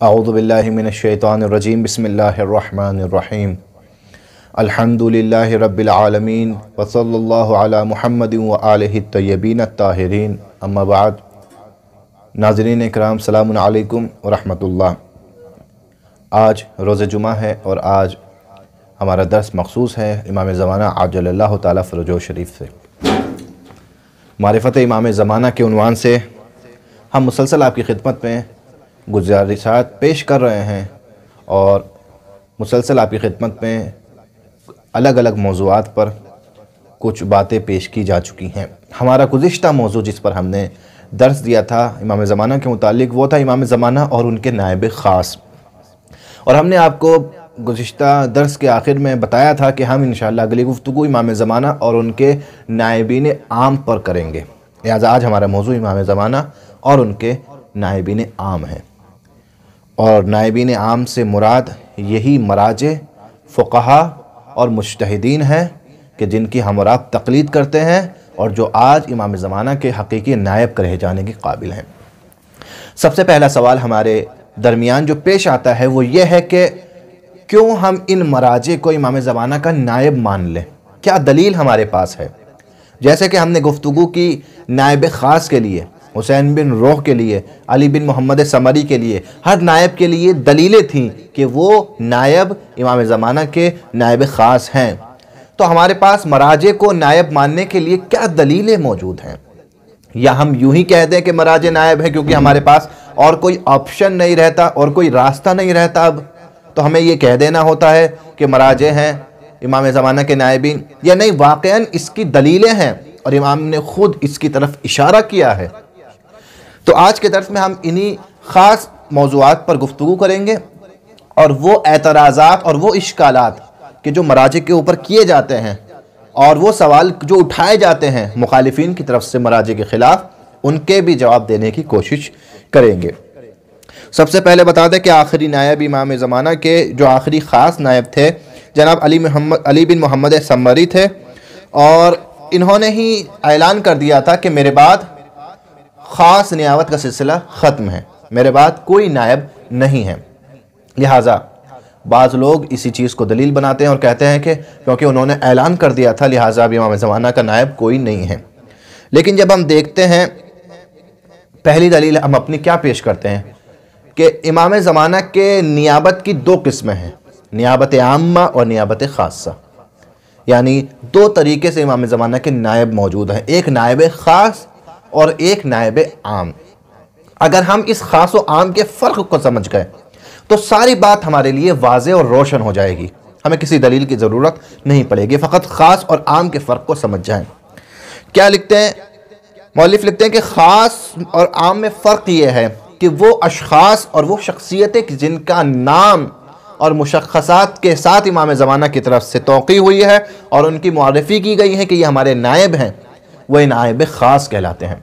اعوذ باللہ من الشیطان الرجیم بسم اللہ الرحمن الرحیم الحمدللہ رب العالمین وصلی اللہ علی محمد وآلہ الطیبین الطاہرین اما بعد۔ ناظرین اکرام، السلام علیکم ورحمۃ اللہ۔ آج روز جمعہ ہے اور آج ہمارا درس مخصوص ہے امام زمانہ عجل اللہ تعالیٰ فرجہ شریف سے۔ معرفت امام زمانہ کے عنوان سے ہم مسلسل آپ کی خدمت میں گزارشات پیش کر رہے ہیں اور مسلسل آپ کی خدمت میں الگ الگ موضوعات پر کچھ باتیں پیش کی جا چکی ہیں۔ ہمارا گزشتہ موضوع جس پر ہم نے درس دیا تھا امام زمانہ کے متعلق وہ تھا امام زمانہ اور ان کے نائب خاص، اور ہم نے آپ کو گزشتہ درس کے آخر میں بتایا تھا کہ ہم انشاءاللہ اگلی گفتگو امام زمانہ اور ان کے نائبین عام پر کریں گے، لہذا آج ہمارا موضوع امام زمانہ اور ان کے نائبین عام ہیں۔ اور نائبین عام سے مراد یہی مراجع، فقہا اور مجتہدین ہیں کہ جن کی ہم اور آپ تقلید کرتے ہیں اور جو آج امام زمانہ کے حقیقی نائب کہے جانے کے قابل ہیں۔ سب سے پہلا سوال ہمارے درمیان جو پیش آتا ہے وہ یہ ہے کہ کیوں ہم ان مراجع کو امام زمانہ کا نائب مان لیں؟ کیا دلیل ہمارے پاس ہے؟ جیسے کہ ہم نے گفتگو کی نائب خاص کے لیے، حسین بن روح کے لیے، علی بن محمد سمری کے لیے، ہر نائب کے لیے دلیلیں تھیں کہ وہ نائب امام زمانہ کے نائب خاص ہیں۔ تو ہمارے پاس مراجع کو نائب ماننے کے لیے کیا دلیلیں موجود ہیں؟ یا ہم یوں ہی کہہ دیں کہ مراجع نائب ہے کیونکہ ہمارے پاس اور کوئی آپشن نہیں رہتا اور کوئی راستہ نہیں رہتا، اب تو ہمیں یہ کہہ دینا ہوتا ہے کہ مراجع ہیں امام زمانہ کے نائبین، یا نہیں واقعاً اس کی دلیلیں ہیں اور امام نے خود اس کی طرف اشارہ کیا ہے؟ تو آج کے درس میں ہم انہی خاص موضوعات پر گفتگو کریں گے اور وہ اعتراضات اور وہ اشکالات کہ جو مراجع کے اوپر کیے جاتے ہیں اور وہ سوال جو اٹھائے جاتے ہیں مخالفین کی طرف سے مراجع کے خلاف، ان کے بھی جواب دینے کی کوشش کریں گے۔ سب سے پہلے بتا دیں کہ آخری نائب امام زمانہ کے جو آخری خاص نائب تھے جناب علی بن محمد سمری تھے، اور انہوں نے ہی اعلان کر دیا تھا کہ میرے بعد خاص نیابت کا سلسلہ ختم ہے، میرے بعد کوئی نائب نہیں ہے۔ لہٰذا بعض لوگ اسی چیز کو دلیل بناتے ہیں اور کہتے ہیں کہ کیونکہ انہوں نے اعلان کر دیا تھا لہٰذا اب امام زمانہ کا نائب کوئی نہیں ہے۔ لیکن جب ہم دیکھتے ہیں پہلی دلیل ہم اپنی کیا پیش کرتے ہیں کہ امام زمانہ کے نیابت کی دو قسمیں ہیں، نیابت عامہ اور نیابت خاصہ، یعنی دو طریقے سے امام زمانہ کے نائب موجود ہیں، ایک نائب خاص اور ایک نائب عام۔ اگر ہم اس خاص و عام کے فرق کو سمجھ گئے تو ساری بات ہمارے لیے واضح اور روشن ہو جائے گی، ہمیں کسی دلیل کی ضرورت نہیں پڑے گی، فقط خاص اور عام کے فرق کو سمجھ جائیں۔ کیا لکھتے ہیں مؤلف؟ لکھتے ہیں کہ خاص اور عام میں فرق یہ ہے کہ وہ اشخاص اور وہ شخصیتیں جن کا نام اور مشخصات کے ساتھ امام زمانہ کی طرف سے توقیع ہوئی ہے اور ان کی معرفی کی گئی ہے کہ یہ ہمارے نائب ہیں، وہ نائب خاص کہلاتے ہیں،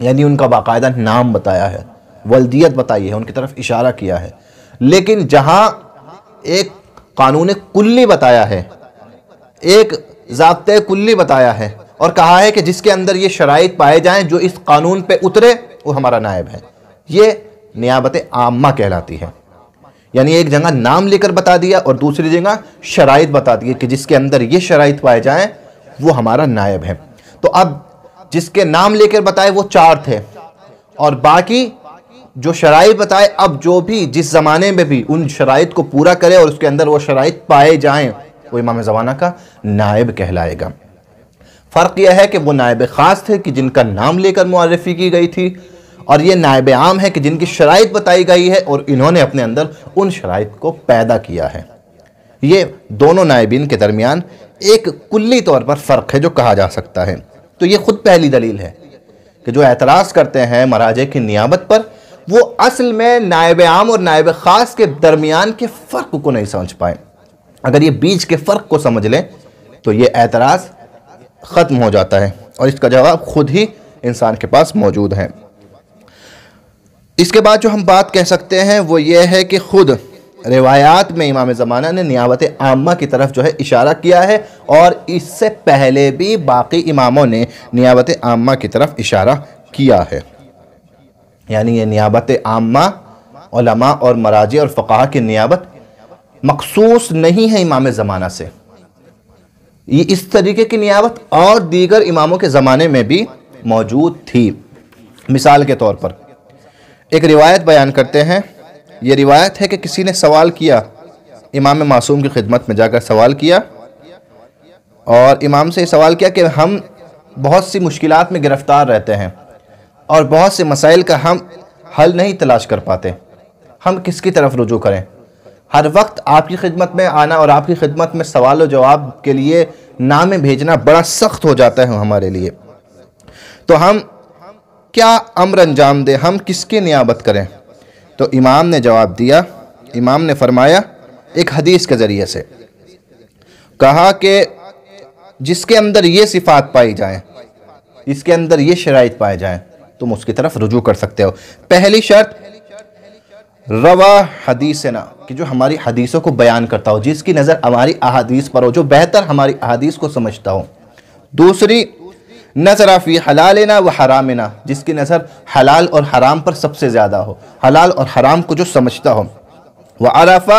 یعنی ان کا باقاعدہ نام بتایا ہے، ولدیت بتائی ہے، ان کی طرف اشارہ کیا ہے۔ لیکن جہاں ایک قانون کلی بتایا ہے، ایک ضابطۂ کلی بتایا ہے اور کہا ہے کہ جس کے اندر یہ شرائط پائے جائیں جو اس قانون پہ اترے وہ ہمارا نائب ہے، یہ نیابت عامہ کہلاتی ہے۔ یعنی ایک جگہ نام لے کر بتا دیا اور دوسری جگہ شرائط بتا دی کہ جس کے اندر یہ شرائط پائے جائیں وہ ہمارا نائب ہے۔ تو اب جس کے نام لے کر بتائے وہ 4 تھے اور باقی جو شرائط بتائے، اب جو بھی جس زمانے میں بھی ان شرائط کو پورا کرے اور اس کے اندر وہ شرائط پائے جائیں وہ امام زمانہ کا نائب کہلائے گا۔ فرق یہ ہے کہ وہ نائب خاص تھے کہ جن کا نام لے کر معرفی کی گئی تھی، اور یہ نائب عام ہے کہ جن کی شرائط بتائی گئی ہے اور انہوں نے اپنے اندر ان شرائط کو پیدا کیا ہے۔ یہ دونوں نائبین کے درمیان ایک کلی طور پر فرق ہے جو کہا جا سکتا ہے۔ تو یہ خود پہلی دلیل ہے کہ جو اعتراض کرتے ہیں مراجع کی نیابت پر وہ اصل میں نائب عام اور نائب خاص کے درمیان کے فرق کو نہیں سمجھ پائیں۔ اگر یہ بیچ کے فرق کو سمجھ لیں تو یہ اعتراض ختم ہو جاتا ہے اور اس کا جواب خود ہی انسان کے پاس موجود ہے۔ اس کے بعد جو ہم بات کہہ سکتے ہیں وہ یہ ہے کہ خود روایات میں امام زمانہ نے نیابت عامہ کی طرف جو ہے اشارہ کیا ہے، اور اس سے پہلے بھی باقی اماموں نے نیابت عامہ کی طرف اشارہ کیا ہے۔ یعنی یہ نیابت عامہ علماء اور مراجع اور فقہا کی نیابت مخصوص نہیں ہے امام زمانہ سے، یہ اس طریقے کی نیابت اور دیگر اماموں کے زمانے میں بھی موجود تھی۔ مثال کے طور پر ایک روایت بیان کرتے ہیں، یہ روایت ہے کہ کسی نے سوال کیا، امام معصوم کی خدمت میں جا کر سوال کیا، اور امام سے سوال کیا کہ ہم بہت سی مشکلات میں گرفتار رہتے ہیں اور بہت سے مسائل کا ہم حل نہیں تلاش کر پاتے، ہم کس کی طرف رجوع کریں؟ ہر وقت آپ کی خدمت میں آنا اور آپ کی خدمت میں سوال و جواب کے لیے نامے بھیجنا بڑا سخت ہو جاتا ہے ہمارے لیے، تو ہم کیا امر انجام دیں، ہم کس کی نیابت کریں؟ تو امام نے جواب دیا، امام نے فرمایا ایک حدیث کے ذریعے سے کہا کہ جس کے اندر یہ صفات پائی جائیں، جس کے اندر یہ شرائط پائے جائیں، تم اس کی طرف رجوع کر سکتے ہو۔ پہلی شرط روا حدیثنا، کہ جو ہماری حدیثوں کو بیان کرتا ہو، جس کی نظر ہماری احادیث پر ہو، جو بہتر ہماری احادیث کو سمجھتا ہو۔ دوسری نظر فی حلالنا و حرامنا، جس کی نظر حلال اور حرام پر سب سے زیادہ ہو، حلال اور حرام کو جو سمجھتا ہو۔ وعرف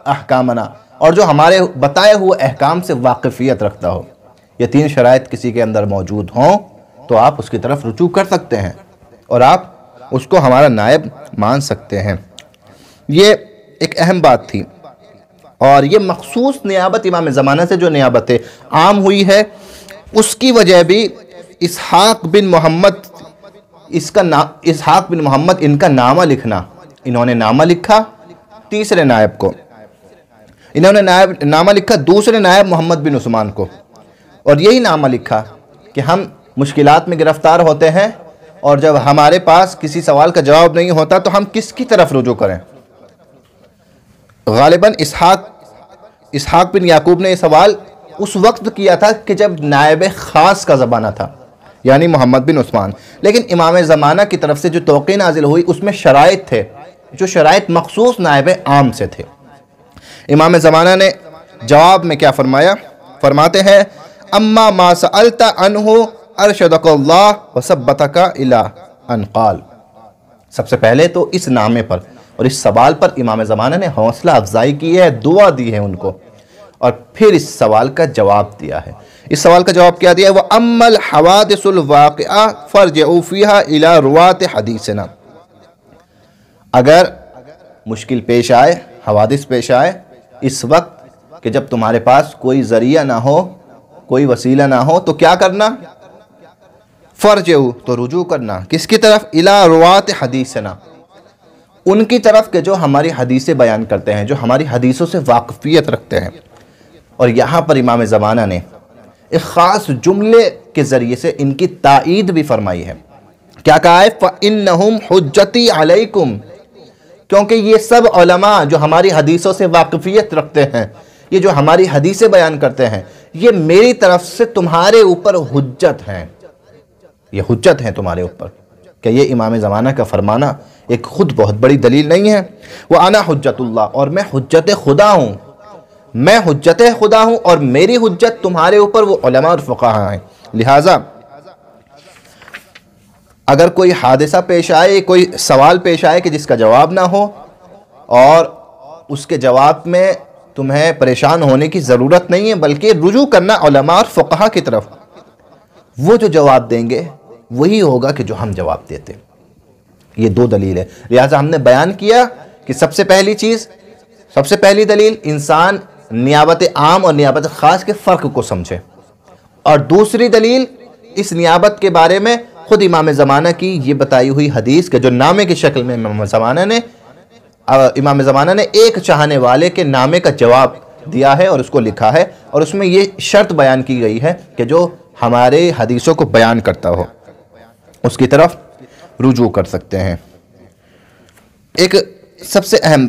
احکامنا، اور جو ہمارے بتائے ہوئے احکام سے واقفیت رکھتا ہو۔ یہ تین شرائط کسی کے اندر موجود ہوں تو آپ اس کی طرف رجوع کر سکتے ہیں اور آپ اس کو ہمارا نائب مان سکتے ہیں۔ یہ ایک اہم بات تھی، اور یہ مخصوص نیابت امام زمانہ سے جو نیابت عام ہوئی ہے، اس کی وجہ بھی اسحاق بن محمد ان کا نامہ لکھنا، انہوں نے نامہ لکھا تیسرے نائب کو، انہوں نے نامہ لکھا دوسرے نائب محمد بن عثمان کو، اور یہی نامہ لکھا کہ ہم مشکلات میں گرفتار ہوتے ہیں اور جب ہمارے پاس کسی سوال کا جواب نہیں ہوتا تو ہم کس کی طرف رجوع کریں؟ غالباً اسحاق بن یعقوب نے یہ سوال اس وقت کیا تھا کہ جب نائب خاص کا زمانہ تھا، یعنی محمد بن عثمان، لیکن امام زمانہ کی طرف سے جو توقیع نازل ہوئی اس میں شرائط تھے، جو شرائط مخصوص نائب عام سے تھے۔ امام زمانہ نے جواب میں کیا فرمایا؟ فرماتے ہیں اما ما سألت عنہ ارشدک اللہ وثبتک الی ان قال۔ سب سے پہلے تو اس نامے پر اور اس سوال پر امام زمانہ نے حوصلہ افزائی کی ہے، دعا دی ہے ان کو، اور پھر اس سوال کا جواب دیا ہے۔ اس سوال کا جواب کیا دیا ہے؟ وَأَمَّا الْحَوَادِثُ الْوَاقِعَةُ فَارْجِعُوا فِيهَا إِلَى رُوَاةِ حَدِيثِنَا۔ اگر مشکل پیش آئے، حوادث پیش آئے اس وقت کہ جب تمہارے پاس کوئی ذریعہ نہ ہو، کوئی وسیلہ نہ ہو، تو کیا کرنا؟ فرجعو، تو رجوع کرنا، کس کی طرف؟ الی رواۃ حدیثنا، ان کی طرف کہ جو ہماری حدیثیں بیان کرتے ہیں، جو ہماری حدیثوں سے واقفیت رکھتے ہیں۔ اور یہاں پر امام زمانہ نے ایک خاص جملے کے ذریعے سے ان کی تائید بھی فرمائی ہے۔ کیا کہا ہے؟ فَإِنَّهُمْ حُجَّتِي عَلَيْكُمْ، کیونکہ یہ سب علماء جو ہماری حدیثوں سے واقفیت رکھتے ہیں، یہ جو ہماری حدیثیں بیان کرتے ہیں، یہ میری طرف سے تمہارے اوپر حجت ہیں، یہ حجت ہیں تمہارے اوپر۔ کہ یہ امام زمانہ کا فرمانا ایک خود بہت بڑی دلیل نہیں ہے؟ وَأَنَا حُجَّتُ اللَّهِ، اور میں حجت خدا ہوں، میں حجت خدا ہوں، اور میری حجت تمہارے اوپر وہ علماء اور فقہاء ہیں۔ لہٰذا اگر کوئی حادثہ پیش آئے، کوئی سوال پیش آئے کہ جس کا جواب نہ ہو، اور اس کے جواب میں تمہیں پریشان ہونے کی ضرورت نہیں ہے، بلکہ رجوع کرنا علماء اور فقہاء کی طرف، وہ جو جواب دیں گے وہی ہوگا کہ جو ہم جواب دیتے۔ یہ دو دلیل ہے۔ لہٰذا ہم نے بیان کیا کہ سب سے پہلی چیز، سب سے پہلی دلیل، انسان نیابت عام اور نیابت خاص کے فرق کو سمجھے، اور دوسری دلیل اس نیابت کے بارے میں خود امام زمانہ کی یہ بتائی ہوئی حدیث کے جو نامے کی شکل میں امام زمانہ نے ایک چاہنے والے کے نامے کا جواب دیا ہے اور اس کو لکھا ہے، اور اس میں یہ شرط بیان کی گئی ہے کہ جو ہمارے حدیثوں کو بیان کرتا ہو اس کی طرف رجوع کر سکتے ہیں۔ ایک سب سے اہم،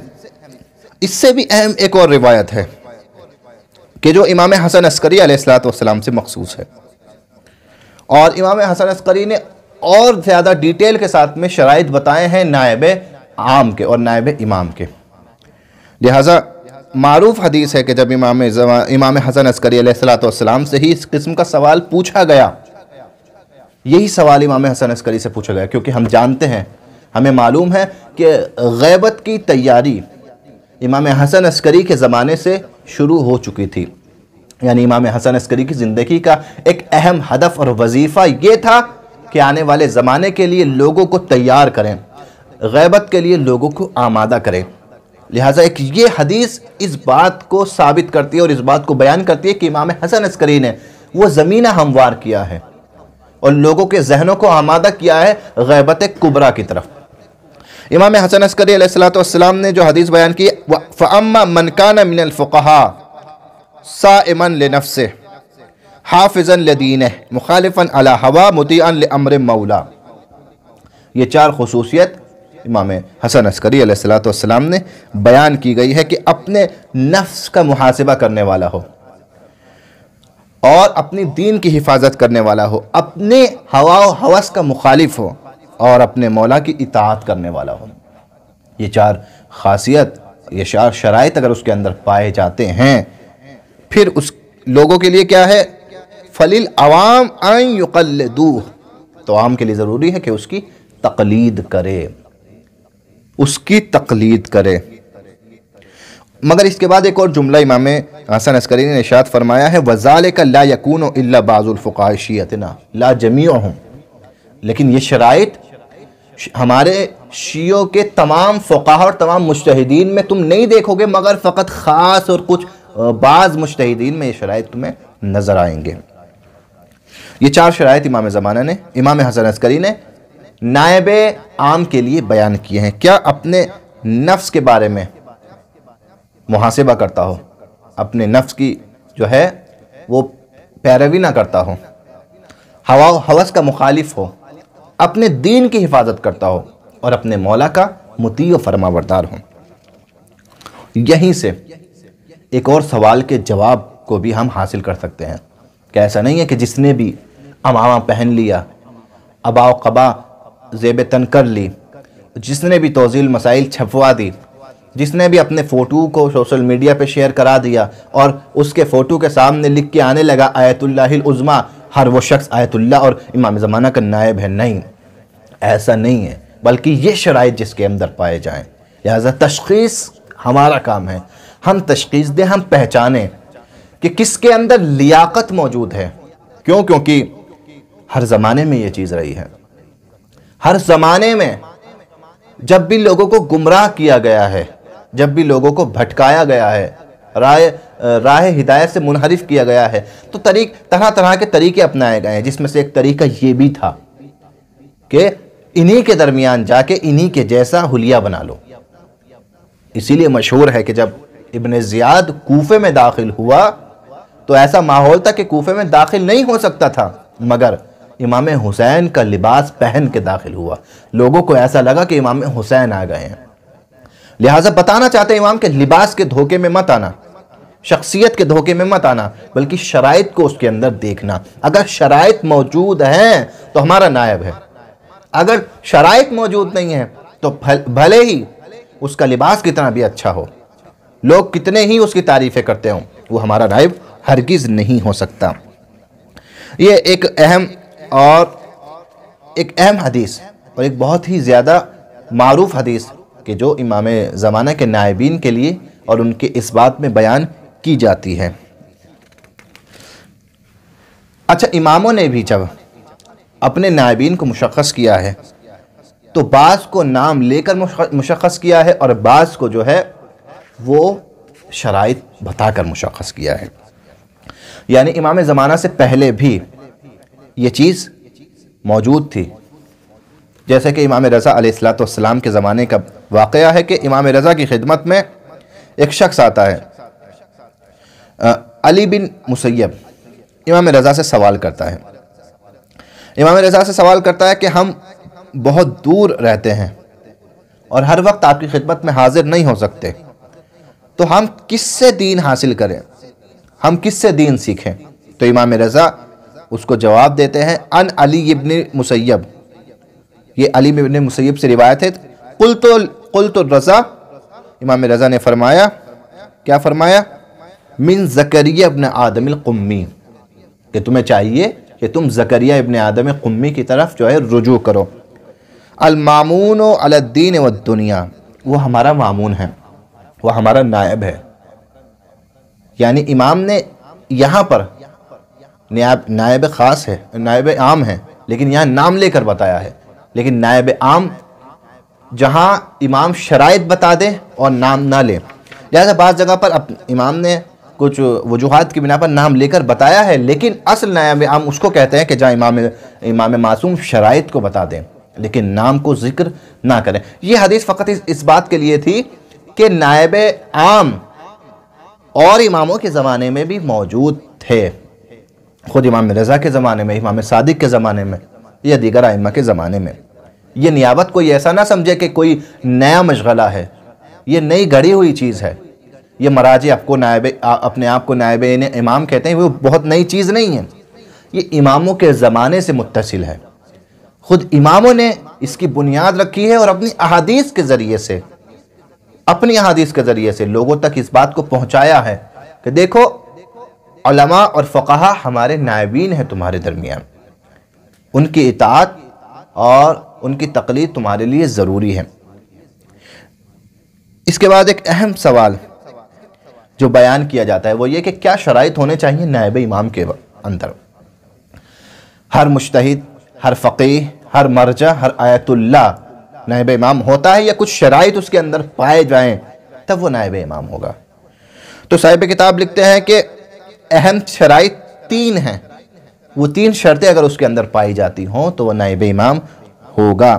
اس سے بھی اہم ایک اور روایت ہے کہ جو امام حسن عسکری علیہ السلام سے مخصوص ہے، اور امام حسن عسکری نے اور زیادہ ڈیٹیل کے ساتھ میں شرائط بتائے ہیں نائب عام کے اور نائب امام کے۔ لہٰذا معروف حدیث ہے کہ جب امام حسن عسکری علیہ السلام سے ہی اس قسم کا سوال پوچھا گیا، یہی سوال امام حسن عسکری سے پوچھا گیا، کیونکہ ہم جانتے ہیں ہمیں معلوم ہے کہ غیبت کی تیاری امام حسن عسکری کے زمانے سے شروع ہو چکی تھی. یعنی امام حسن عسکری کی زندگی کا ایک اہم ہدف اور وظیفہ یہ تھا کہ آنے والے زمانے کے لیے لوگوں کو تیار کریں، غیبت کے لیے لوگوں کو آمادہ کریں. لہٰذا ایک یہ حدیث اس بات کو ثابت کرتی ہے اور اس بات کو بیان کرتی ہے کہ امام حسن عسکری نے وہ زمینہ ہموار کیا ہے اور لوگوں کے ذہنوں کو آمادہ کیا ہے غیبت کبریٰ کی طرف. امام حسن عسکری علیہ السلام نے جو حدیث بیان کی، فَأَمَّا مَنْ كَانَ مِنَ الْفُقَهَاءِ صَائِمًا لِنَفْسِهِ حَافِظًا لِدِينِهِ مُخَالِفًا عَلَى هَوَىٰ مُطِيعًا لِأَمْرِ مَوْلَىٰ. یہ چار خصوصیت امام حسن عسکری علیہ السلام نے بیان کی گئی ہے کہ اپنے نفس کا محاسبہ کرنے والا ہو اور اپنی دین کی حفاظت کرنے والا ہو، اپنے ہوا و ہوس کا مخالف ہو اور اپنے مولا کی اطاعت کرنے والا ہو. یہ چار خاصیت، یہ چار شرائط اگر اس کے اندر پائے جاتے ہیں، پھر اس لوگوں کے لیے کیا ہے؟ فَلِلْعَوَامِ أَن يُقَلِّدُوهُ. تو عام کے لیے ضروری ہے کہ اس کی تقلید کرے، اس کی تقلید کرے. مگر اس کے بعد ایک اور جملہ امام حسن عسکری نے ارشاد فرمایا ہے، وَذَلِكَ لَا يَكُونُ إِلَّا بَعْضُ الْفُقَهَاءِ شِيَّتِنَا لَا جَمِيعُهُمْ. لیکن یہ شرائط ہمارے شیعوں کے تمام فقہاء اور تمام مجتہدین میں تم نہیں دیکھو گے، مگر فقط خاص اور کچھ بعض مجتہدین میں یہ شرائط تمہیں نظر آئیں گے. یہ چار شرائط امام زمانہ نے، امام حسن عسکری نے نائب عام کے لیے بیان کیے ہیں. کیا اپنے نفس کے بارے میں محاسبہ کرتا ہو، اپنے نفس کی جو ہے وہ پیروی نہ کرتا ہو، ہوا و ہوس کا مخالف ہو، اپنے دین کی حفاظت کرتا ہو اور اپنے مولا کا مطیع و فرما بردار ہو. یہیں سے ایک اور سوال کے جواب کو بھی ہم حاصل کر سکتے ہیں کہ ایسا نہیں ہے کہ جس نے بھی عمامہ پہن لیا، عبا و قبا زیب تن کر لی، جس نے بھی توضیح مسائل چھپوا دی، جس نے بھی اپنے فوٹو کو سوشل میڈیا پہ شیئر کرا دیا اور اس کے فوٹو کے سامنے لکھ کے آنے لگا آیت اللہ العظمیٰ، ہر وہ شخص آیت اللہ اور امام زمانہ کا نائب ہے. نہیں، ایسا نہیں ہے، بلکہ یہ شرائط جس کے اندر پائے جائیں. لہذا تشخیص ہمارا کام ہے، ہم تشخیص دیں، ہم پہچانیں کہ کس کے اندر لیاقت موجود ہے. کیونکہ ہر زمانے میں یہ چیز رہی ہے. ہر زمانے میں جب بھی لوگوں کو گمراہ کیا گیا ہے، جب بھی لوگوں کو بھٹکایا گیا ہے، راہ ہدایت سے منحرف کیا گیا ہے، تو طرح طرح کے طریقے اپنائے گئے ہیں، جس میں سے ایک طریقہ یہ بھی تھا کہ انہی کے درمیان جا کے انہی کے جیسا حلیہ بنا لو. اسی لیے مشہور ہے کہ جب ابن زیاد کوفے میں داخل ہوا تو ایسا ماحول تھا کہ کوفے میں داخل نہیں ہو سکتا تھا، مگر امام حسین کا لباس پہن کے داخل ہوا. لوگوں کو ایسا لگا کہ امام حسین آ گئے ہیں. لہٰذا بتانا چاہتے ہیں امام کے لباس کے دھوکے میں مت آنا، شخصیت کے دھوکے میں مت آنا، بلکہ شرائط کو اس کے اندر دیکھنا. اگر شرائط موجود ہیں تو ہمارا نائب ہے، اگر شرائط موجود نہیں ہیں تو بھلے ہی اس کا لباس کتنا بھی اچھا ہو، لوگ کتنے ہی اس کی تعریفیں کرتے ہوں، وہ ہمارا نائب ہرگز نہیں ہو سکتا. یہ ایک اہم حدیث اور ایک بہت ہی زیادہ معروف حدیث کہ جو امام زمانہ کے نائبین کے لیے اور ان کے اس بات میں بیان کی جاتی ہے. اچھا، اماموں نے بھی جب اپنے نائبین کو مشخص کیا ہے تو بعض کو نام لے کر مشخص کیا ہے اور بعض کو جو ہے وہ شرائط بتا کر مشخص کیا ہے. یعنی امام زمانہ سے پہلے بھی یہ چیز موجود تھی. جیسے کہ امام رضا علیہ السلام کے زمانے کا واقعہ ہے کہ امام رضا کی خدمت میں ایک شخص آتا ہے، علی بن مسیب، امام رضا سے سوال کرتا ہے. امام رضا سے سوال کرتا ہے کہ ہم بہت دور رہتے ہیں اور ہر وقت آپ کی خدمت میں حاضر نہیں ہو سکتے، تو ہم کس سے دین حاصل کریں، ہم کس سے دین سیکھیں؟ تو امام رضا اس کو جواب دیتے ہیں، ان علی ابن مسیب. یہ علی ابن مسیب سے روایت ہے. قلت الرضا، امام رضا نے فرمایا، کیا فرمایا؟ من زکریہ ابن آدم القمی، کہ تمہیں چاہیے کہ تم زکریہ ابن آدم قمی کی طرف جو ہے رجوع کرو. المامون علی الدین والدنیا، وہ ہمارا مامون ہے، وہ ہمارا نائب ہے۔ یعنی امام نے یہاں پر نائب خاص ہے، نائب عام ہے، لیکن یہاں نام لے کر بتایا ہے۔ لیکن نائب عام جہاں امام شرائط بتا دے اور نام نہ لے، لہذا بعض جگہ پر امام نے کچھ وجوہات کی بنا پر نام لے کر بتایا ہے، لیکن اصل نائب عام اس کو کہتے ہیں کہ جہاں امام معصوم شرائط کو بتا دیں لیکن نام کو ذکر نہ کریں۔ یہ حدیث فقط اس بات کے لیے تھی کہ نائب عام اور اماموں کے زمانے میں بھی موجود تھے، خود امام رضا کے زمانے میں، امام صادق کے زمانے میں یا دیگر ائمہ کے زمانے میں۔ یہ نیابت کوئی ایسا نہ سمجھے کہ کوئی نیا مشغلہ ہے، یہ نئی گھڑی ہوئی چیز ہے۔ یہ مراجع اپنے آپ کو نائب امام کہتے ہیں، وہ بہت نئی چیز نہیں ہے، یہ اماموں کے زمانے سے متصل ہے۔ خود اماموں نے اس کی بنیاد رکھی ہے اور اپنی احادیث کے ذریعے سے لوگوں تک اس بات کو پہنچایا ہے کہ دیکھو علماء اور فقہا ہمارے نائبین ہیں تمہارے درمیان، ان کی اطاعت اور ان کی تقلید تمہارے لیے ضروری ہے۔ اس کے بعد ایک اہم سوال جو بیان کیا جاتا ہے وہ یہ کہ کیا شرائط ہونے چاہیے نائب امام کے اندر۔ ہر مجتہد، ہر فقیہ، ہر مرجع، ہر آیت اللہ نائب امام ہوتا ہے یا کچھ شرائط اس کے اندر پائے جائیں تب وہ نائب امام ہوگا؟ تو صاحب کتاب لکھتے ہیں کہ اہم شرائط 3 ہیں، وہ 3 شرطیں اگر اس کے اندر پائی جاتی ہوں تو وہ نائب امام ہوگا۔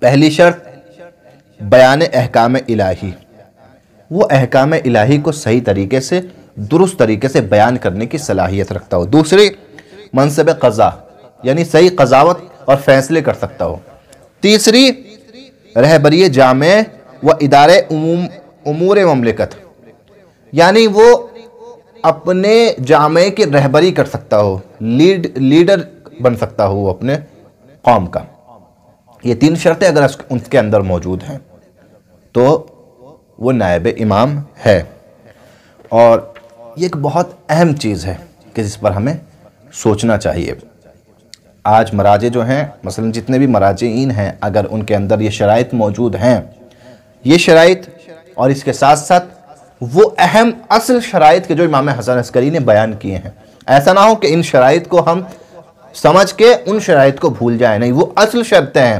پہلی شرط بیان احکام الہی، وہ احکام الہی کو صحیح طریقے سے، درست طریقے سے بیان کرنے کی صلاحیت رکھتا ہو۔ دوسری منصب قضا، یعنی صحیح قضاوت اور فیصلے کر سکتا ہو۔ تیسری رہبری جامع و ادارے امور مملکت، یعنی وہ اپنے جامع کی رہبری کر سکتا ہو، لیڈر بن سکتا ہو وہ اپنے قوم کا۔ یہ 3 شرطیں اگر ان کے اندر موجود ہیں تو وہ نائب امام ہے۔ اور یہ ایک بہت اہم چیز ہے کہ جس پر ہمیں سوچنا چاہیے۔ آج مراجع جو ہیں، مثلا جتنے بھی مراجعین ہیں، اگر ان کے اندر یہ شرائط موجود ہیں، یہ شرائط اور اس کے ساتھ ساتھ وہ اہم اصل شرائط کے جو امام حسن عسکری نے بیان کیے ہیں، ایسا نہ ہو کہ ان شرائط کو ہم سمجھ کے ان شرائط کو بھول جائیں، نہیں، وہ اصل شرطیں ہیں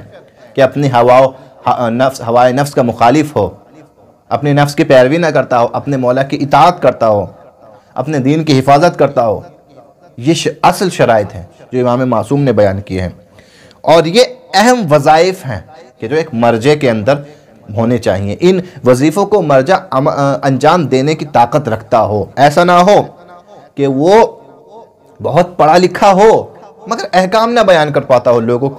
کہ اپنی ہوائے نفس کا مخالف ہو، اپنے نفس کی پیروی نہ کرتا ہو، اپنے مولا کی اطاعت کرتا ہو، اپنے دین کی حفاظت کرتا ہو۔ یہ اصل شرائط ہیں جو امام معصوم نے بیان کیے ہیں، اور یہ اہم وظائف ہیں کہ جو ایک مرجع کے اندر ہونے چاہیے۔ ان وظیفوں کو مرجع انجام دینے کی طاقت رکھتا ہو، ایسا نہ ہو کہ وہ بہت پڑھا لکھا ہو مگر احکام نہ بیان کر پاتا ہو، لوگوں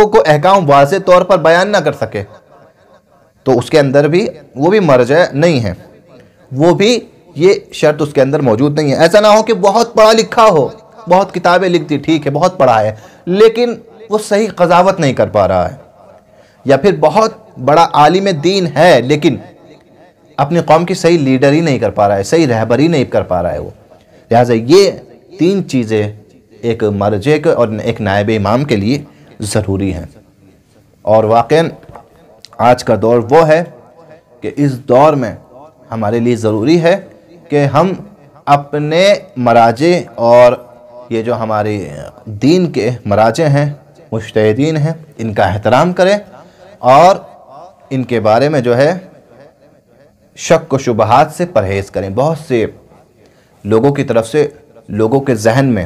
کو احکام واضح طور پر بیان نہ کر سکے، تو اس کے اندر بھی وہ بھی مرجع نہیں ہے، وہ بھی یہ شرط اس کے اندر موجود نہیں ہے۔ ایسا نہ ہو کہ بہت پڑھا لکھا ہو، بہت کتابیں لکھ دی، ٹھیک ہے، بہت پڑھا ہے، لیکن وہ صحیح قضاوت نہیں کر پا رہا ہے، یا پھر بہت بڑا عالم دین ہے لیکن اپنی قوم کی صحیح لیڈر ہی نہیں کر پا رہا ہے، صحیح رہبری نہیں کر پا رہا ہے وہ۔ لہٰذا یہ 3 چیزیں ایک مرجع اور ایک نائب امام کے لیے ضروری ہیں۔ اور واقعاً آج کا دور وہ ہے کہ اس دور میں ہمارے لیے ضروری ہے کہ ہم اپنے مراجع اور یہ جو ہمارے دین کے مراجع ہیں، مجتہدین ہیں، ان کا احترام کریں اور ان کے بارے میں جو ہے شک و شبہات سے پرہیز کریں۔ بہت سے لوگوں کی طرف سے لوگوں کے ذہن میں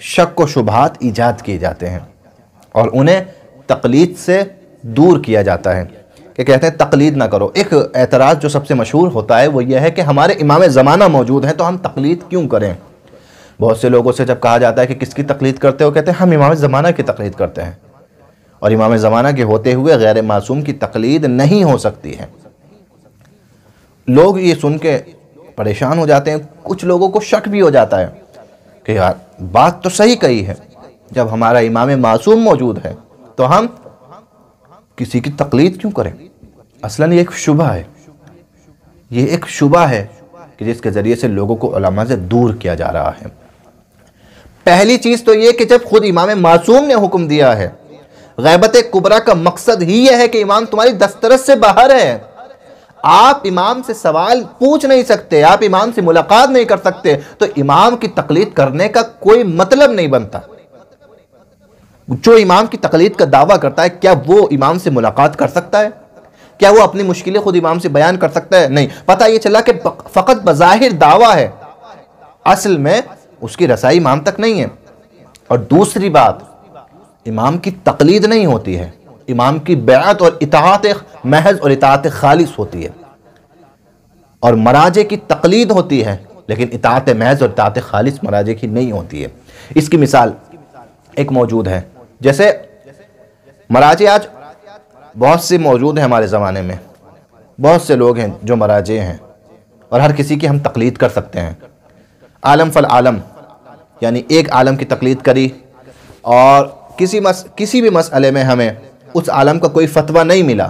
شک و شبہات ایجاد کیے جاتے ہیں اور انہیں تقلید سے دور کیا جاتا ہے کہ کہتے ہیں تقلید نہ کرو۔ ایک اعتراض جو سب سے مشہور ہوتا ہے وہ یہ ہے کہ ہمارے امام زمانہ موجود ہیں تو ہم تقلید کیوں کریں؟ بہت سے لوگوں سے جب کہا جاتا ہے کہ کس کی تقلید کرتے ہو، کہتے ہیں ہم امام زمانہ کی تقلید کرتے ہیں، اور امام زمانہ کے ہوتے ہوئے غیر معصوم کی تقلید نہیں ہو سکتی ہے۔ لوگ یہ سن کے پریشان ہو جاتے ہیں، کچھ لوگوں کو شک بھی ہو جاتا ہے کہ یار بات تو صحیح کہی ہے، جب ہمارا امام معصوم موجود ہے تو ہم کسی کی تقلید کیوں کریں؟ اصلاً یہ ایک شبہ ہے، یہ ایک شبہ ہے کہ جس کے ذریعے سے لوگوں کو علماء سے دور کیا جا رہا ہے۔ پہلی چیز تو یہ کہ جب خود امام معصوم نے حکم دیا ہے غیبت کبریٰ کا مقصد ہی یہ ہے کہ امام تمہاری دسترس سے باہر ہے، آپ امام سے سوال پوچھ نہیں سکتے، آپ امام سے ملاقات نہیں کر سکتے، تو امام کی تقلید کرنے کا کوئی مطلب نہیں بنتا۔ جو امام کی تقلید کا دعویٰ کرتا ہے، کیا وہ امام سے ملاقات کر سکتا ہے؟ کیا وہ اپنی مشکلیں خود امام سے بیان کر سکتا ہے؟ نہیں۔ پتہ یہ چلا کہ فقط بظاہر دعویٰ ہے، اصل میں اس کی رسائی امام تک نہیں ہے۔ اور دوسری بات، امام کی تقلید نہیں ہوتی ہے، امام کی بیعت اور اطاعت محض اور اطاعت خالص ہوتی ہے، اور مراجع کی تقلید ہوتی ہے لیکن اطاعت محض اور اطاعت خالص مراجع کی نہیں ہوتی ہے۔ اس کی مثال ایک موجود ہے، جیسے مراجع آج بہت سے موجود ہیں ہمارے زمانے میں، بہت سے لوگ ہیں جو مراجع ہیں اور ہر کسی کی ہم تقلید کر سکتے ہیں۔ عالم فالعالم، یعنی ایک عالم کی تقلید کری، اور کسی بھی مسئلے میں ہمیں اس عالم کا کوئی فتویٰ نہیں ملا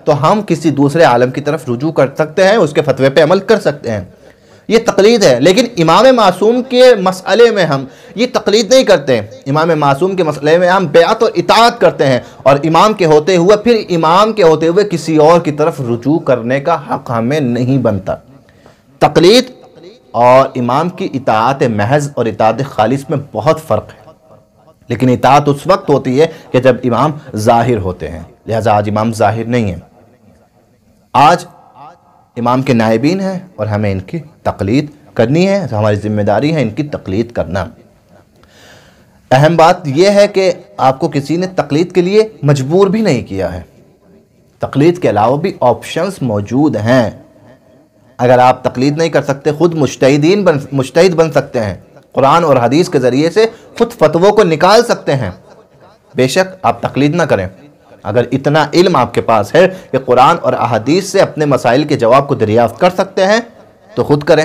تو ہم کسی دوسرے عالم کی طرف رجوع کر سکتے ہیں، اس کے فتوے پہ عمل کر سکتے ہیں، یہ تقلید ہے۔ لیکن امام معصوم کے مسئلے میں ہم یہ تقلید نہیں کرتے، امام معصوم کے مسئلے میں ہم بیعت اور اطاعت کرتے ہیں، اور امام کے ہوتے ہوئے پھر امام کے ہوتے ہوئے کسی اور کی طرف رجوع کرنے کا حق ہمیں نہیں بنتا۔ تقلید اور امام کی اطاعت محض اور اطاعت خالص میں بہت فرق ہے، لیکن اطاعت اس وقت ہوتی ہے کہ جب امام ظاہر ہوتے ہیں، لہذا آج امام ظاہر نہیں ہیں، آج امام کے نائبین ہیں اور ہمیں ان کی تقلید کرنی ہے، ہماری ذمہ داری ہے ان کی تقلید کرنا۔ اہم بات یہ ہے کہ آپ کو کسی نے تقلید کے لیے مجبور بھی نہیں کیا ہے، تقلید کے علاوہ بھی آپشنز موجود ہیں۔ اگر آپ تقلید نہیں کر سکتے، خود مجتہد بن سکتے ہیں، قرآن اور حدیث کے ذریعے سے خود فتووں کو نکال سکتے ہیں، بے شک آپ تقلید نہ کریں۔ اگر اتنا علم آپ کے پاس ہے کہ قرآن اور احادیث سے اپنے مسائل کے جواب کو دریافت کر سکتے ہیں تو خود کریں۔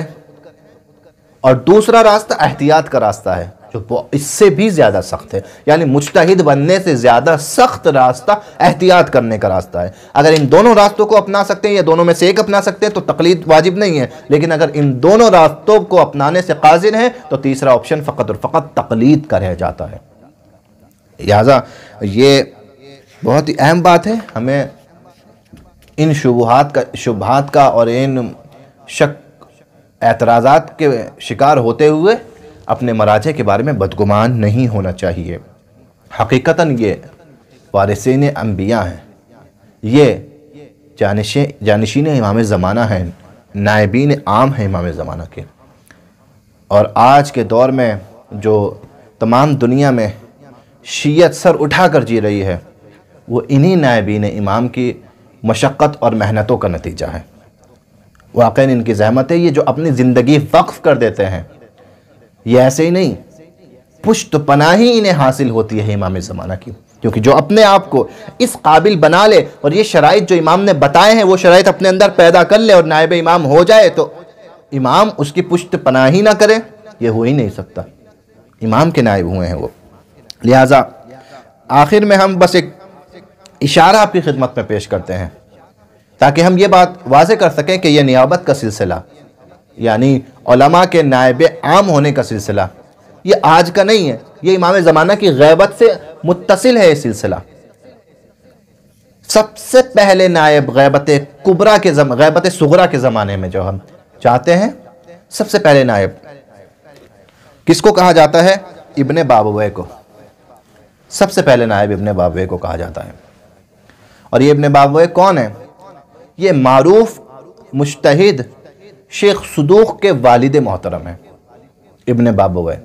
اور دوسرا راستہ احتیاط کا راستہ ہے، جو اس سے بھی زیادہ سخت ہے، یعنی مجتہد بننے سے زیادہ سخت راستہ احتیاط کرنے کا راستہ ہے۔ اگر ان دونوں راستوں کو اپنا سکتے ہیں یا دونوں میں سے ایک اپنا سکتے ہیں تو تقلید واجب نہیں ہے، لیکن اگر ان دونوں راستوں کو اپنانے سے قاصر ہیں تو تیسرا آپشن فقط اور فقط تقلید کا رہ جاتا ہے۔ لہذا یہ بہت ہی اہم بات ہے، ہمیں ان شبہات کا اور ان شک اعتراضات کے شکار ہوتے ہوئے اپنے مراجع کے بارے میں بدگمان نہیں ہونا چاہیے۔ حقیقتاً یہ وارثین انبیاء ہیں، یہ جانشین امام زمانہ ہیں، نائبین عام ہیں امام زمانہ کے، اور آج کے دور میں جو تمام دنیا میں شیعت سر اٹھا کر جی رہی ہے وہ انہی نائبین امام کی مشقت اور محنتوں کا نتیجہ ہے۔ واقعاً ان کی زحمت ہے، یہ جو اپنی زندگی وقف کر دیتے ہیں، یہ ایسے ہی نہیں، پشت پناہی انہیں حاصل ہوتی ہے امام زمانہ کی، کیونکہ جو اپنے آپ کو اس قابل بنا لے اور یہ شرائط جو امام نے بتائے ہیں وہ شرائط اپنے اندر پیدا کر لے اور نائب امام ہو جائے، تو امام اس کی پشت پناہی نہ کرے، یہ ہو ہی نہیں سکتا۔ امام کے نائب ہوئے ہیں وہ۔ لہٰذا آخر میں ہم بس ایک اشارہ آپ کی خدمت میں پیش کرتے ہیں تاکہ ہم یہ بات واضح کر سکیں کہ یہ نیابت کا سلسلہ، یعنی علماء کے نائب عام ہونے کا سلسلہ، یہ آج کا نہیں ہے، یہ امام زمانہ کی غیبت سے متصل ہے۔ یہ سلسلہ سب سے پہلے نائب غیبت کبریٰ کے غیبت صغریٰ کے زمانے میں جو ہم چاہتے ہیں، سب سے پہلے نائب کس کو کہا جاتا ہے؟ ابن بابویہ کو۔ سب سے پہلے نائب ابن بابویہ کو کہا جاتا ہے۔ اور یہ ابن بابویہ کون ہے؟ یہ معروف مجتہد شیخ صدوق کے والد محترم ہیں، ابن بابویہ۔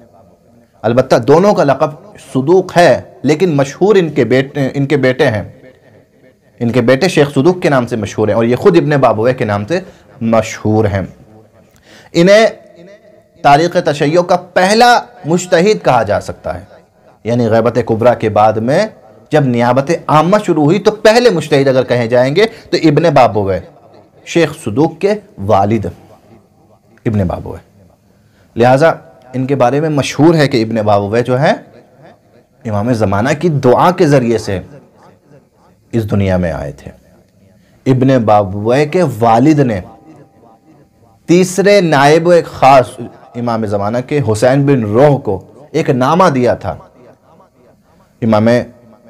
البتہ دونوں کا لقب صدوق ہے، لیکن مشہور ان کے بیٹے ہیں، ان کے بیٹے شیخ صدوق کے نام سے مشہور ہیں، اور یہ خود ابن بابویہ کے نام سے مشہور ہیں۔ انہیں تاریخ تشیع کا پہلا مجتہد کہا جا سکتا ہے، یعنی غیبت کبریٰ کے بعد میں جب نیابت عامہ شروع ہوئی تو پہلے مجتہد اگر کہیں جائیں گے تو ابن بابویہ، شیخ صدوق کے والد ابن بابویہ۔ لہٰذا ان کے بارے میں مشہور ہے کہ ابن بابویہ جو ہے امام زمانہ کی دعا کے ذریعے سے اس دنیا میں آئے تھے۔ ابن بابویہ کے والد نے تیسرے نائب ایک خاص امام زمانہ کے حسین بن روح کو ایک نامہ دیا تھا۔ امام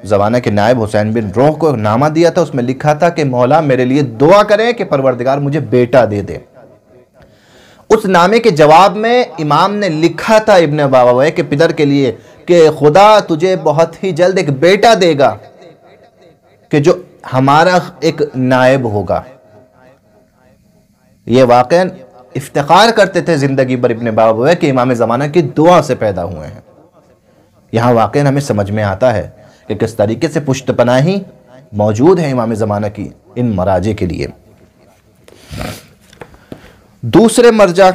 زمانہ کے نائب حسین بن روح کو نامہ دیا تھا، اس میں لکھا تھا کہ مولا میرے لیے دعا کریں کہ پروردگار مجھے بیٹا دے دے۔ اس نامے کے جواب میں امام نے لکھا تھا ابن باویہ کے پدر کے لیے کہ خدا تجھے بہت ہی جلد ایک بیٹا دے گا کہ جو ہمارا ایک نائب ہوگا۔ یہ واقعاً افتخار کرتے تھے زندگی بھر ابن باویہ کہ امام زمانہ کی دعا سے پیدا ہوئے ہیں۔ یہاں واقعاً ہمیں سمجھ میں آتا ہے کہ کس طریقے سے پشت پناہی موجود ہے امام زمانہ کی ان مراجع کے لیے۔ دوسرے مرجع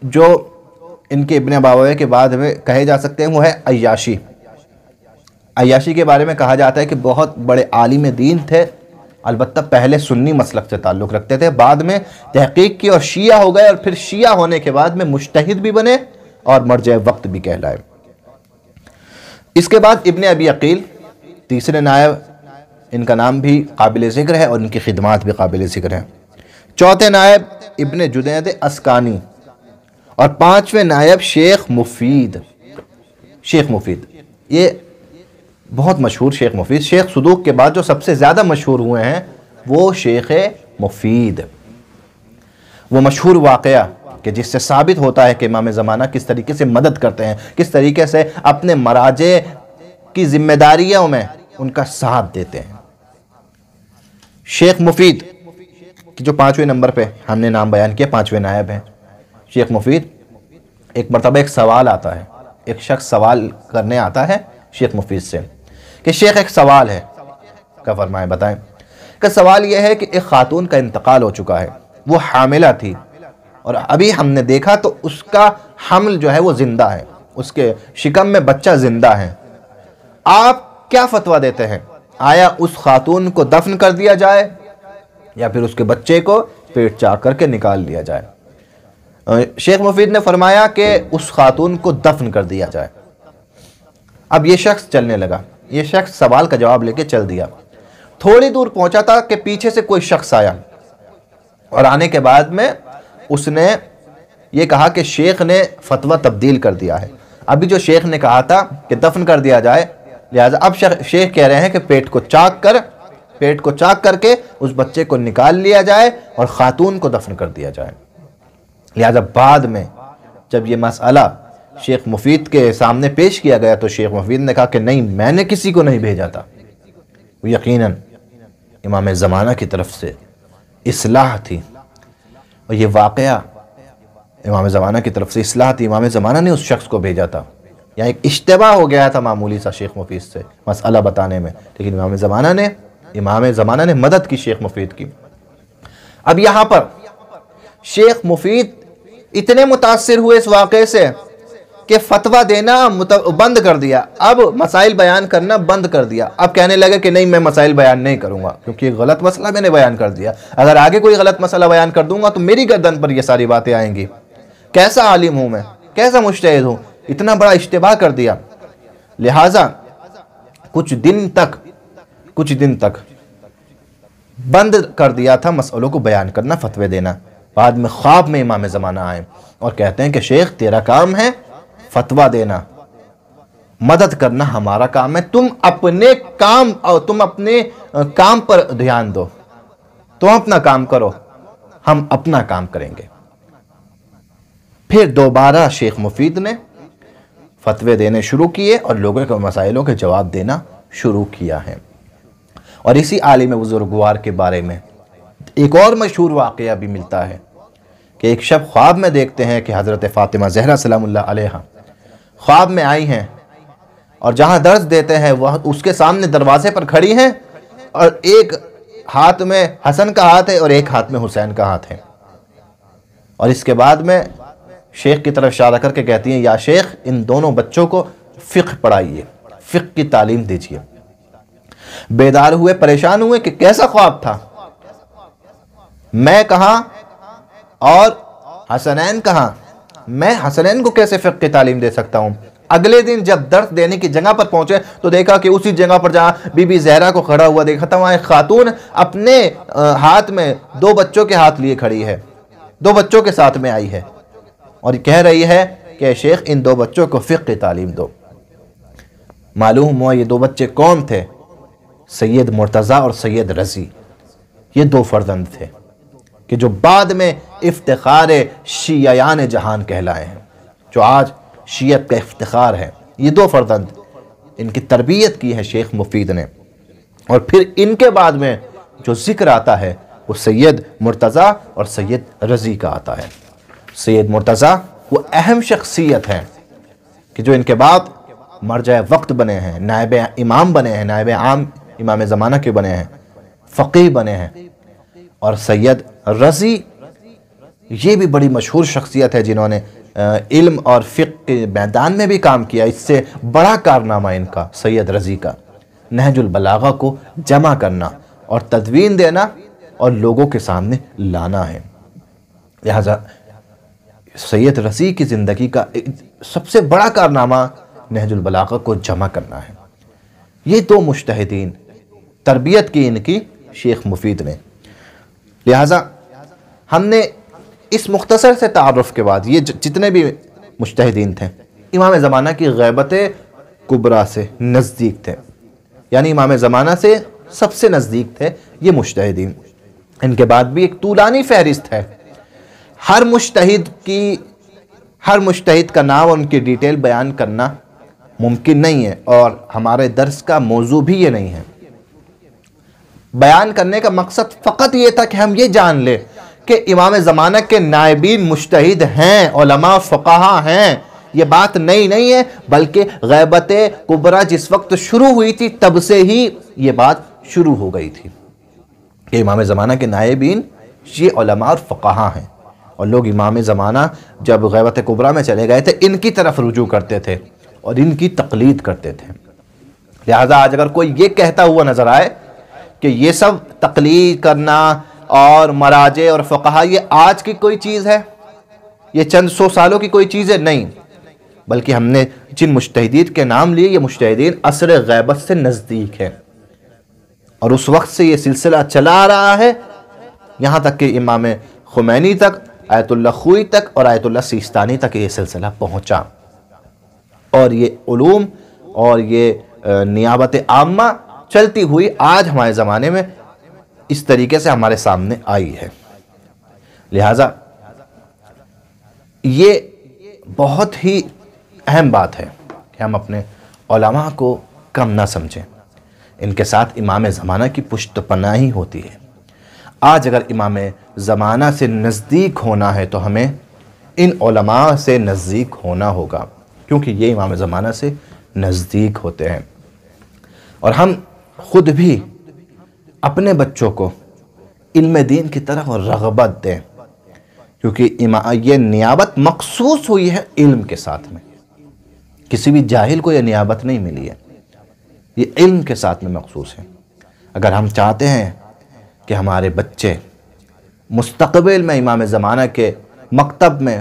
جو ان کے ابن باویہ کے بعد میں کہے جا سکتے ہیں وہ ہے عیاشی۔ عیاشی کے بارے میں کہا جاتا ہے کہ بہت بڑے عالم دین تھے، البتہ پہلے سنی مسلک سے تعلق رکھتے تھے، بعد میں تحقیق کی اور شیعہ ہو گئے، اور پھر شیعہ ہونے کے بعد میں مجتہد بھی بنے اور مرجع وقت بھی کہلائے۔ اس کے بعد ابن ابی عقیل تیسرے نائب، ان کا نام بھی قابل ذکر ہے اور ان کی خدمات بھی قابل ذکر ہیں۔ چوتھے نائب ابن جنید اسکانی اور پانچویں نائب شیخ مفید۔ شیخ مفید یہ بہت مشہور شیخ مفید، شیخ صدوق کے بعد جو سب سے زیادہ مشہور ہوئے ہیں وہ شیخ مفید۔ وہ مشہور واقعہ کہ جس سے ثابت ہوتا ہے کہ امام زمانہ کس طریقے سے مدد کرتے ہیں، کس طریقے سے اپنے مراجع کی ذمہ داریوں میں ان کا ساتھ دیتے ہیں۔ شیخ مفید کی جو پانچویں نمبر پہ ہم نے نام بیان کیا، پانچویں نائب ہیں شیخ مفید۔ ایک مرتبہ ایک سوال آتا ہے، ایک شخص سوال کرنے آتا ہے شیخ مفید سے کہ شیخ ایک سوال ہے، کیا فرمائیں بتائیں؟ کہ سوال یہ ہے کہ ایک خاتون کا انتقال ہو چکا ہے، وہ حاملہ تھی اور ابھی ہم نے دیکھا تو اس کا حمل جو ہے وہ زندہ ہے، اس کے شکم میں بچہ زندہ ہے، آپ کیا فتویٰ دیتے ہیں؟ آیا اس خاتون کو دفن کر دیا جائے یا پھر اس کے بچے کو پیٹ چاک کر کے نکال لیا جائے؟ شیخ مفید نے فرمایا کہ اس خاتون کو دفن کر دیا جائے۔ اب یہ شخص چلنے لگا، یہ شخص سوال کا جواب لے کے چل دیا۔ تھوڑی دور پہنچا تھا کہ پیچھے سے کوئی شخص آیا اور آنے کے بعد میں اس نے یہ کہا کہ شیخ نے فتویٰ تبدیل کر دیا ہے، ابھی جو شیخ نے کہا تھا کہ دفن کر دیا جائے، لہٰذا اب شیخ کہہ رہے ہیں کہ پیٹ کو چاک کر کے اس بچے کو نکال لیا جائے اور خاتون کو دفن کر دیا جائے۔ لہٰذا بعد میں جب یہ مسئلہ شیخ مفید کے سامنے پیش کیا گیا تو شیخ مفید نے کہا کہ نہیں، میں نے کسی کو نہیں بھیجا تھا، یقیناً امام زمانہ کی طرف سے اصلاح تھی، اور یہ واقعہ امام زمانہ کی طرف سے اصلاح تھی، امام زمانہ نے اس شخص کو بھیجا تھا۔ یہاں ایک اشتباہ ہو گیا تھا معمولی سا شیخ مفید سے مسئلہ بتانے میں، لیکن امام زمانہ نے مدد کی شیخ مفید کی۔ اب یہاں پر شیخ مفید اتنے متاثر ہوئے اس واقعے سے کہ فتویٰ دینا بند کر دیا، اب مسائل بیان کرنا بند کر دیا۔ اب کہنے لگے کہ نہیں، میں مسائل بیان نہیں کروں گا کیونکہ ایک غلط مسئلہ میں نے بیان کر دیا، اگر آگے کوئی غلط مسئلہ بیان کر دوں گا تو میری گردن پر یہ ساری باتیں آئیں گی۔ کیسا عالم ہوں میں، کیسا مجتہد ہوں، اتنا بڑا اشتباہ کر دیا۔ لہٰذا کچھ دن تک بند کر دیا تھا مسئلوں کو بیان کرنا، فتوے دینا۔ بعد میں خواب میں امام زمانہ آئے اور کہتے ہیں کہ شیخ تیرا کام ہے فتویٰ دینا، مدد کرنا ہمارا کام ہے، تم اپنے کام پر دھیان دو، تم اپنا کام کرو، ہم اپنا کام کریں گے۔ پھر دوبارہ شیخ مفید نے فتوے دینے شروع کیے اور لوگوں کے مسائلوں کے جواب دینا شروع کیا ہے۔ اور اسی عالم بزرگوار کے بارے میں ایک اور مشہور واقعہ بھی ملتا ہے کہ ایک شب خواب میں دیکھتے ہیں کہ حضرت فاطمہ زہرا سلام اللہ علیہا خواب میں آئی ہیں اور جہاں درس دیتے ہیں وہ اس کے سامنے دروازے پر کھڑی ہیں، اور ایک ہاتھ میں حسن کا ہاتھ ہے اور ایک ہاتھ میں حسین کا ہاتھ ہے، اور اس کے بعد میں شیخ کی طرف اشارہ کر کے کہتی ہیں یا شیخ ان دونوں بچوں کو فقہ پڑھائیے، فقہ کی تعلیم دیجیے۔ بیدار ہوئے، پریشان ہوئے کہ کیسا خواب تھا، میں کہاں اور حسنین کہاں، میں حسنین کو کیسے فقہ کی تعلیم دے سکتا ہوں؟ اگلے دن جب درس دینے کی جگہ پر پہنچے تو دیکھا کہ اسی جگہ پر جہاں بی بی زہرا کو کھڑا ہوا دیکھا تھا وہاں ایک خاتون اپنے ہاتھ میں دو بچوں کے ہاتھ لیے کھڑی ہے، دو بچوں کے ساتھ میں آئی ہے اور کہہ رہی ہے کہ شیخ ان دو بچوں کو فقہ کی تعلیم دو۔ معلوم ہوا یہ 2 بچے کون تھے؟ سید مرتضیٰ اور سید رضی، یہ 2 فرزند تھے کہ جو بعد میں افتخار شیعیان جہان کہلائے ہیں، جو آج شیعت کا افتخار ہے۔ یہ 2 فرزند، ان کی تربیت کی ہے شیخ مفید نے، اور پھر ان کے بعد میں جو ذکر آتا ہے وہ سید مرتضیٰ اور سید رضی کا آتا ہے۔ سید مرتضیٰ وہ اہم شخصیت ہیں کہ جو ان کے بعد مرجع وقت بنے ہیں، نائب امام بنے ہیں، نائب عام امام زمانہ کے بنے ہیں، فقیہ بنے ہیں۔ اور سید رضی یہ بھی بڑی مشہور شخصیت ہے جنہوں نے علم اور فقہ کے میدان میں بھی کام کیا۔ اس سے بڑا کارنامہ ان کا، سید رضی کا، نہج البلاغہ کو جمع کرنا اور تدوین دینا اور لوگوں کے سامنے لانا ہے۔ لہذا سید رضی کی زندگی کا سب سے بڑا کارنامہ نہج البلاغہ کو جمع کرنا ہے۔ یہ 2 مجتہدین، تربیت کی ان کی شیخ مفید نے۔ لہذا ہم نے اس مختصر سے تعارف کے بعد، یہ جتنے بھی مجتہدین تھے امام زمانہ کی غیبت کبریٰ سے نزدیک تھے، یعنی امام زمانہ سے سب سے نزدیک تھے یہ مجتہدین۔ ان کے بعد بھی ایک طولانی فہرست ہے، ہر مجتہد کا نام اور ان کی ڈیٹیل بیان کرنا ممکن نہیں ہے، اور ہمارے درس کا موضوع بھی یہ نہیں ہے۔ بیان کرنے کا مقصد فقط یہ تھا کہ ہم یہ جان لیں کہ امام زمانہ کے نائبین مجتہد ہیں، علماء فقہا ہیں۔ یہ بات نئی نہیں ہے، بلکہ غیبت کبریٰ جس وقت شروع ہوئی تھی تب سے ہی یہ بات شروع ہو گئی تھی کہ امام زمانہ کے نائبین یہ علماء اور فقہا ہیں، اور لوگ امام زمانہ جب غیبت کبریٰ میں چلے گئے تھے ان کی طرف رجوع کرتے تھے اور ان کی تقلید کرتے تھے۔ لہذا آج اگر کوئی یہ کہتا ہوا نظر آئے کہ یہ سب تقلید کرنا اور مراجع اور فقہا یہ آج کی کوئی چیز ہے، یہ چند 100 سالوں کی کوئی چیز ہے، نہیں، بلکہ ہم نے جن مجتہدین کے نام لیے یہ مجتہدین عصر غیبت سے نزدیک ہیں، اور اس وقت سے یہ سلسلہ چلا آ رہا ہے یہاں تک کہ امام خمینی تک، آیت اللہ خوئی تک اور آیت اللہ سیستانی تک یہ سلسلہ پہنچا، اور یہ علوم اور یہ نیابت عامہ چلتی ہوئی آج ہمارے زمانے میں اس طریقے سے ہمارے سامنے آئی ہے۔ لہٰذا یہ بہت ہی اہم بات ہے کہ ہم اپنے علماء کو کم نہ سمجھیں، ان کے ساتھ امام زمانہ کی پشت پناہی ہوتی ہے۔ آج اگر امام زمانہ سے نزدیک ہونا ہے تو ہمیں ان علماء سے نزدیک ہونا ہوگا، کیونکہ یہ امام زمانہ سے نزدیک ہوتے ہیں۔ اور ہم خود بھی اپنے بچوں کو علم دین کی طرف رغبت دیں، کیونکہ یہ نیابت مخصوص ہوئی ہے علم کے ساتھ میں، کسی بھی جاہل کو یہ نیابت نہیں ملی ہے، یہ علم کے ساتھ میں مخصوص ہے۔ اگر ہم چاہتے ہیں کہ ہمارے بچے مستقبل میں امام زمانہ کے مکتب میں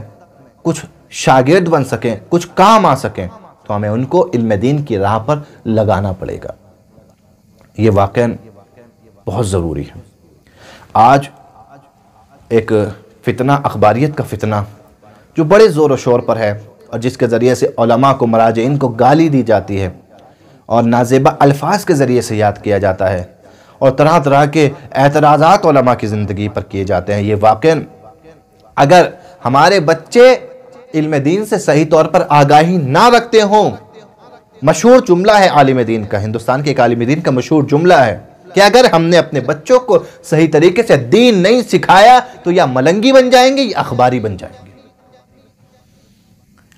کچھ شاگرد بن سکیں، کچھ کام آ سکیں، تو ہمیں ان کو علم دین کی راہ پر لگانا پڑے گا۔ یہ واقعاً بہت ضروری ہے۔ آج ایک فتنہ، اخباریت کا فتنہ جو بڑے زور و شور پر ہے، اور جس کے ذریعے سے علماء کو، مراجعین کو گالی دی جاتی ہے اور نازیبہ الفاظ کے ذریعے سے یاد کیا جاتا ہے، اور طرح طرح کے اعتراضات علماء کی زندگی پر کیے جاتے ہیں، یہ واقعاً اگر ہمارے بچے علم دین سے صحیح طور پر آگاہی نہ رکھتے ہوں، مشہور جملہ ہے عالم دین کا، ہندوستان کے ایک عالم دین کا مشہور جملہ ہے کہ اگر ہم نے اپنے بچوں کو صحیح طریقے سے دین نہیں سکھایا تو یا ملنگی بن جائیں گے یا اخباری بن جائیں گے۔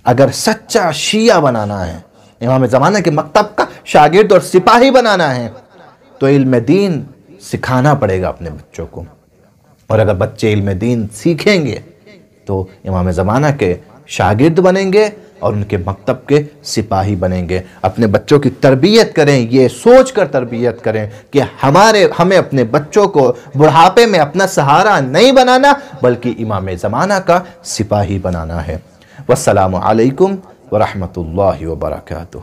اگر سچا شیعہ بنانا ہے، امام زمانہ کے مکتب کا شاگرد اور سپاہی بنانا ہے، تو علم دین سکھانا پڑے گا اپنے بچوں کو، اور اگر بچے علم دین سیکھیں گے تو امام زمانہ کے شاگرد بنیں گے اور ان کے مکتب کے سپاہی بنیں گے۔ اپنے بچوں کی تربیت کریں، یہ سوچ کر تربیت کریں کہ ہمیں اپنے بچوں کو بڑھاپے میں اپنا سہارا نہیں بنانا بلکہ امام زمانہ کا سپاہی بنانا ہے۔ والسلام علیکم ورحمۃ اللہ وبرکاتہ۔